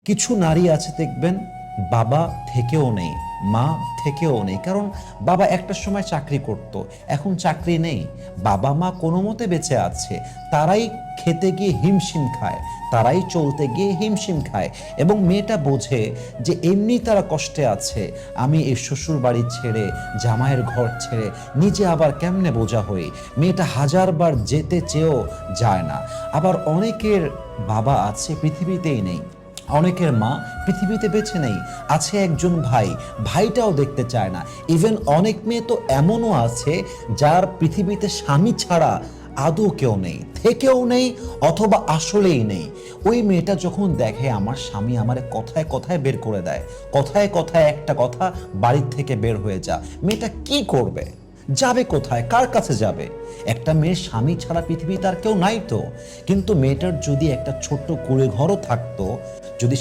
কিছু নারী আছে দেখবেন বাবা থেকেও নেই, মা থেকেও নেই, কারণ বাবা একটা সময় চাকরি করত, এখন চাকরি নেই, বাবা মা কোনো মতে বেঁচে আছে, তারাই খেতে গিয়ে হিমশিম খায়, তারাই চলতে গিয়ে হিমশিম খায়, এবং মেয়েটা বোঝে যে এমনি তারা কষ্টে আছে, আমি এই শ্বশুর বাড়ি ছেড়ে, জামাইয়ের ঘর ছেড়ে নিজে আবার কেমনে বোঝা হই। মেয়েটা হাজারবার যেতে চেয়েও যায় না। আবার অনেকের বাবা আছে পৃথিবীতেই নেই, অনেকের মা পৃথিবীতে বেঁচে নেই, আছে একজন ভাই, ভাইটাও দেখতে চায় না। ইভেন অনেক মেয়ে তো এমনও আছে যার পৃথিবীতে স্বামী ছাড়া আদৌ কেউ নেই, থেকেও নেই, অথবা আসলেই নেই। ওই মেয়েটা যখন দেখে আমার স্বামী আমারে কথায় কথায় বের করে দেয়, কথায় কথায় একটা কথা, বাড়ির থেকে বের হয়ে যা, মেয়েটা কি করবে? যাবে কোথায়? কার কাছে যাবে? একটা মেয়ের স্বামী ছাড়া পৃথিবী তার কেউ নাই তো। কিন্তু মেয়েটার যদি একটা ছোট্ট কুঁড়ে ঘরও থাকতো, যদি